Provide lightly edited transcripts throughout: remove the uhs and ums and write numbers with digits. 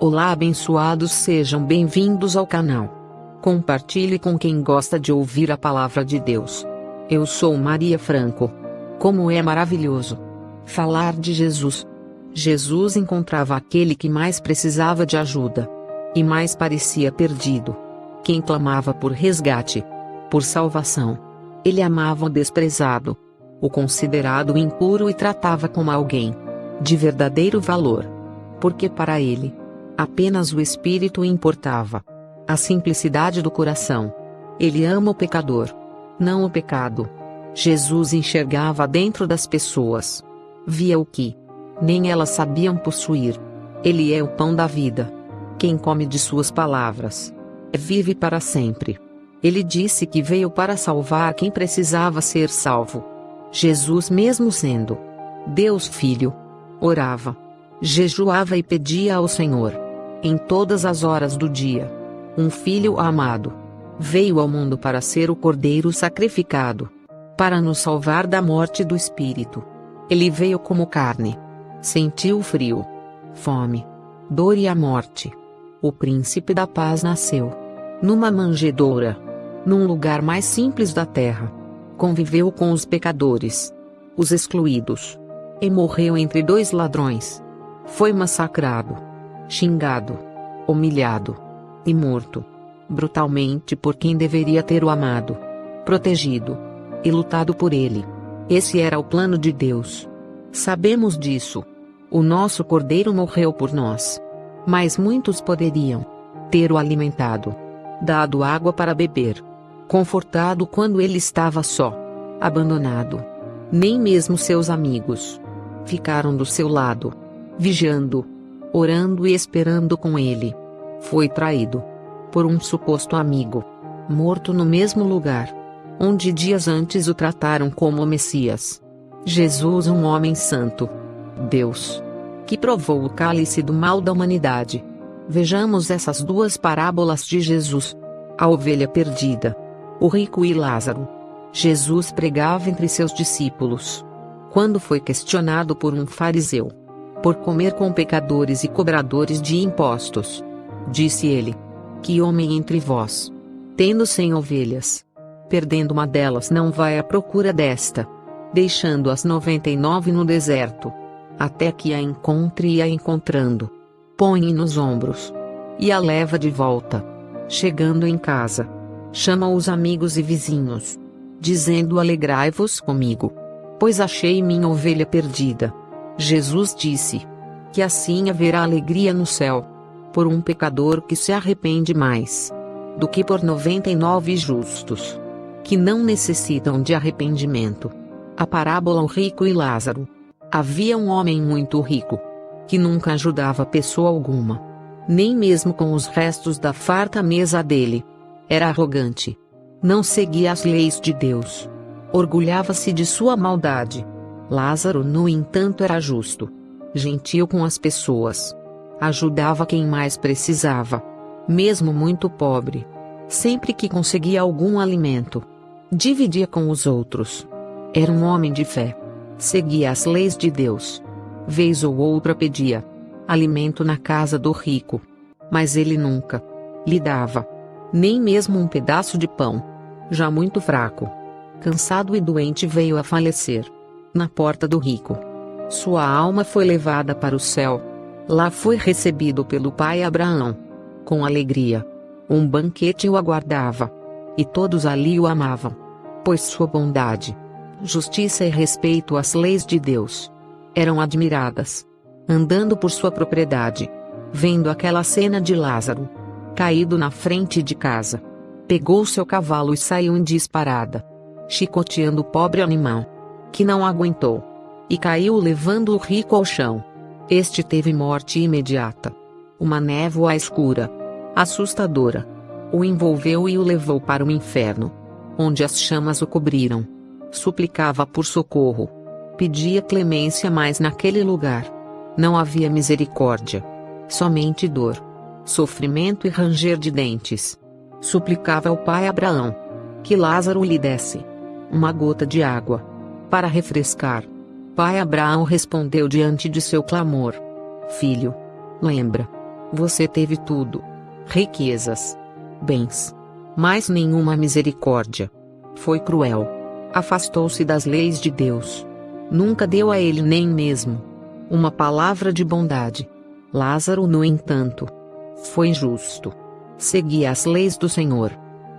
Olá, abençoados, sejam bem-vindos ao canal. Compartilhe com quem gosta de ouvir a palavra de Deus. Eu sou Maria Franco. Como é maravilhoso falar de Jesus. Jesus encontrava aquele que mais precisava de ajuda e mais parecia perdido. Quem clamava por resgate, por salvação. Ele amava o desprezado, o considerado impuro, e tratava como alguém de verdadeiro valor. Porque para ele, apenas o Espírito importava. A simplicidade do coração. Ele ama o pecador, não o pecado. Jesus enxergava dentro das pessoas. Via o que nem elas sabiam possuir. Ele é o pão da vida. Quem come de suas palavras vive para sempre. Ele disse que veio para salvar quem precisava ser salvo. Jesus, mesmo sendo Deus Filho, orava, jejuava e pedia ao Senhor, em todas as horas do dia. Um filho amado veio ao mundo para ser o cordeiro sacrificado, para nos salvar da morte do espírito. Ele veio como carne, sentiu frio, fome, dor e a morte. O príncipe da paz nasceu numa manjedoura, num lugar mais simples da terra. Conviveu com os pecadores, os excluídos, e morreu entre dois ladrões. Foi massacrado, xingado, humilhado e morto brutalmente por quem deveria ter o amado, protegido e lutado por ele. Esse era o plano de Deus. Sabemos disso. O nosso Cordeiro morreu por nós. Mas muitos poderiam ter o alimentado, dado água para beber, confortado quando ele estava só, abandonado. Nem mesmo seus amigos ficaram do seu lado, vigiando, orando e esperando com ele. Foi traído por um suposto amigo, morto no mesmo lugar onde dias antes o trataram como o Messias. Jesus, um homem santo, Deus, que provou o cálice do mal da humanidade. Vejamos essas duas parábolas de Jesus: a ovelha perdida, o rico e Lázaro. Jesus pregava entre seus discípulos. Quando foi questionado por um fariseu por comer com pecadores e cobradores de impostos, disse ele: que homem entre vós, tendo 100 ovelhas, perdendo uma delas, não vai à procura desta, deixando as 99 no deserto, até que a encontre, e a encontrando, põe nos ombros e a leva de volta. Chegando em casa, chama os amigos e vizinhos, dizendo: alegrai-vos comigo, pois achei minha ovelha perdida. Jesus disse que assim haverá alegria no céu por um pecador que se arrepende mais do que por 99 justos que não necessitam de arrependimento. A parábola O Rico e Lázaro. Havia um homem muito rico que nunca ajudava pessoa alguma, nem mesmo com os restos da farta mesa dele. Era arrogante, não seguia as leis de Deus, orgulhava-se de sua maldade. Lázaro, no entanto, era justo, gentil com as pessoas, ajudava quem mais precisava, mesmo muito pobre. Sempre que conseguia algum alimento, dividia com os outros. Era um homem de fé, seguia as leis de Deus. Vez ou outra pedia alimento na casa do rico, mas ele nunca lhe dava nem mesmo um pedaço de pão. Já muito fraco, cansado e doente, veio a falecer na porta do rico. Sua alma foi levada para o céu. Lá foi recebido pelo pai Abraão com alegria. Um banquete o aguardava, e todos ali o amavam, pois sua bondade, justiça e respeito às leis de Deus eram admiradas. Andando por sua propriedade, vendo aquela cena de Lázaro caído na frente de casa, pegou seu cavalo e saiu em disparada, chicoteando o pobre animal, que não aguentou e caiu, levando o rico ao chão. Este teve morte imediata. Uma névoa escura, assustadora, o envolveu e o levou para o inferno, onde as chamas o cobriram. Suplicava por socorro, pedia clemência, mas naquele lugar não havia misericórdia, somente dor, sofrimento e ranger de dentes. Suplicava ao pai Abraão que Lázaro lhe desse uma gota de água para refrescar. Pai Abraão respondeu diante de seu clamor: Filho, lembra, Você teve tudo: riquezas, bens, mas nenhuma misericórdia. Foi cruel. Afastou-se das leis de Deus. Nunca deu a ele nem mesmo uma palavra de bondade. Lázaro, no entanto, foi justo. Seguia as leis do Senhor.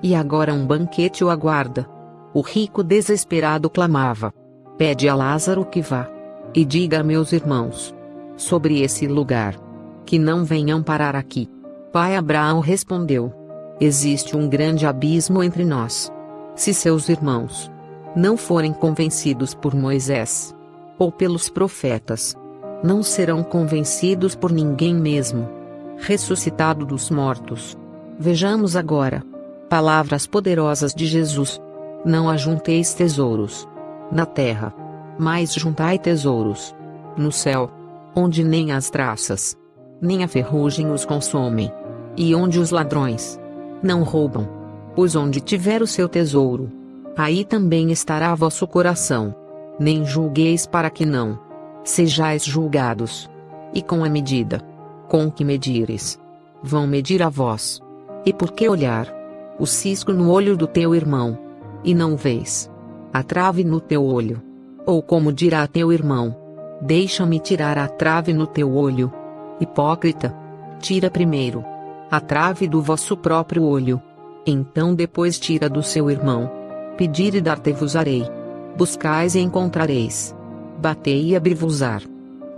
E agora um banquete o aguarda. O rico desesperado clamava: pede a Lázaro que vá e diga a meus irmãos sobre esse lugar, que não venham parar aqui. Pai Abraão respondeu: existe um grande abismo entre nós. Se seus irmãos não forem convencidos por Moisés ou pelos profetas, não serão convencidos por ninguém mesmo ressuscitado dos mortos. Vejamos agora palavras poderosas de Jesus: não ajunteis tesouros na terra, mas juntai tesouros no céu, onde nem as traças nem a ferrugem os consomem, e onde os ladrões não roubam. Pois onde tiver o seu tesouro, aí também estará vosso coração. Nem julgueis para que não sejais julgados. E com a medida com que medires, vão medir a vós. E por que olhar o cisco no olho do teu irmão, e não vês a trave no teu olho? Ou como dirá teu irmão: deixa-me tirar a trave no teu olho? Hipócrita, tira primeiro a trave do vosso próprio olho, então depois tira do seu irmão. Pedir e dar-te-vos-arei. Buscais e encontrareis. Batei e abri-vos-ar.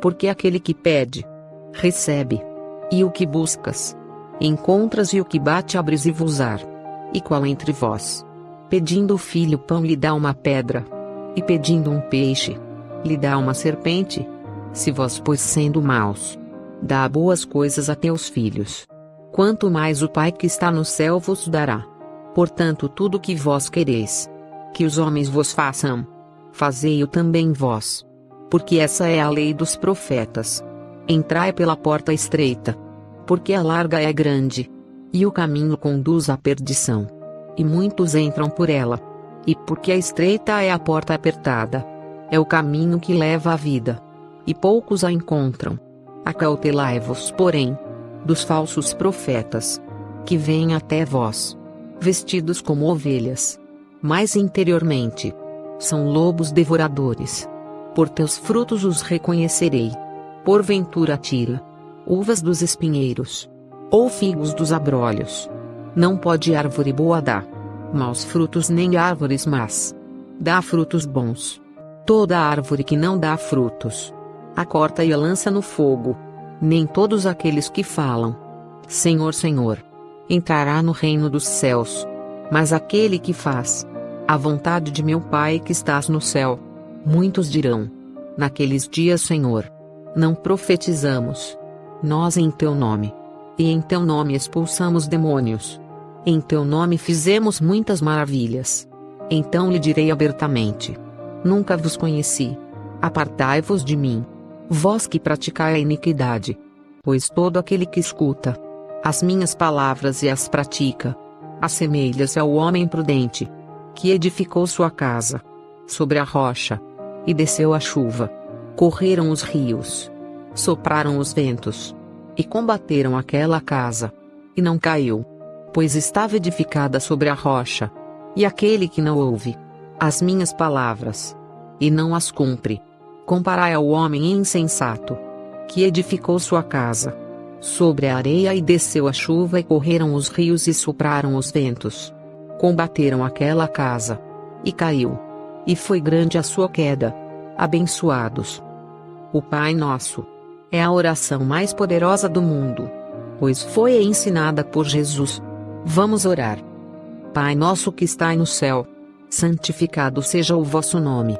Porque aquele que pede, recebe. E o que buscas, encontras, e o que bate abres e vos-ar. E qual entre vós, pedindo o filho pão, lhe dá uma pedra? E pedindo um peixe, lhe dá uma serpente? Se vós, pois, sendo maus, dá boas coisas a teus filhos, quanto mais o Pai que está no céu vos dará. Portanto, tudo o que vós quereis que os homens vos façam, fazei-o também vós. Porque essa é a lei dos profetas. Entrai pela porta estreita, porque a larga é grande, e o caminho conduz à perdição, e muitos entram por ela. E porque a estreita é a porta apertada, é o caminho que leva à vida, e poucos a encontram. Acautelai-vos, porém, dos falsos profetas, que vêm até vós, vestidos como ovelhas, mas interiormente são lobos devoradores. Por teus frutos os reconhecerei. Porventura tira uvas dos espinheiros, ou figos dos abrolhos? Não pode árvore boa dar maus frutos, nem árvores más dá frutos bons. Toda árvore que não dá frutos, a corta e a lança no fogo. Nem todos aqueles que falam: Senhor, Senhor, entrará no reino dos céus, mas aquele que faz a vontade de meu Pai que estás no céu. Muitos dirão naqueles dias: Senhor, não profetizamos nós em teu nome, e em teu nome expulsamos demônios, em teu nome fizemos muitas maravilhas? Então lhe direi abertamente: nunca vos conheci. Apartai-vos de mim, vós que praticai a iniquidade. Pois todo aquele que escuta as minhas palavras e as pratica, assemelha-se ao homem prudente, que edificou sua casa sobre a rocha. E desceu a chuva, correram os rios, sopraram os ventos, e combateram aquela casa, e não caiu, pois estava edificada sobre a rocha. E aquele que não ouve as minhas palavras, e não as cumpre, comparai ao homem insensato, que edificou sua casa sobre a areia, e desceu a chuva, e correram os rios, e sopraram os ventos, combateram aquela casa, e caiu, e foi grande a sua queda. Abençoados. O Pai Nosso é a oração mais poderosa do mundo, pois foi ensinada por Jesus. Vamos orar. Pai nosso que estais no céu, santificado seja o vosso nome.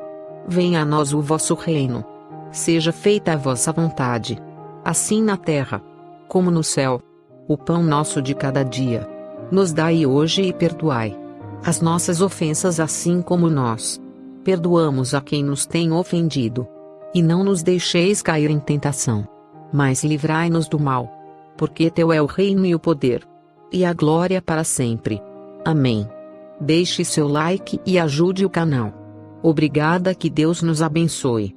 Venha a nós o vosso reino. Seja feita a vossa vontade, assim na terra como no céu. O pão nosso de cada dia nos dai hoje, e perdoai as nossas ofensas, assim como nós perdoamos a quem nos tem ofendido. E não nos deixeis cair em tentação, mas livrai-nos do mal. Porque teu é o reino e o poder, e a glória para sempre. Amém. Deixe seu like e ajude o canal. Obrigada, que Deus nos abençoe.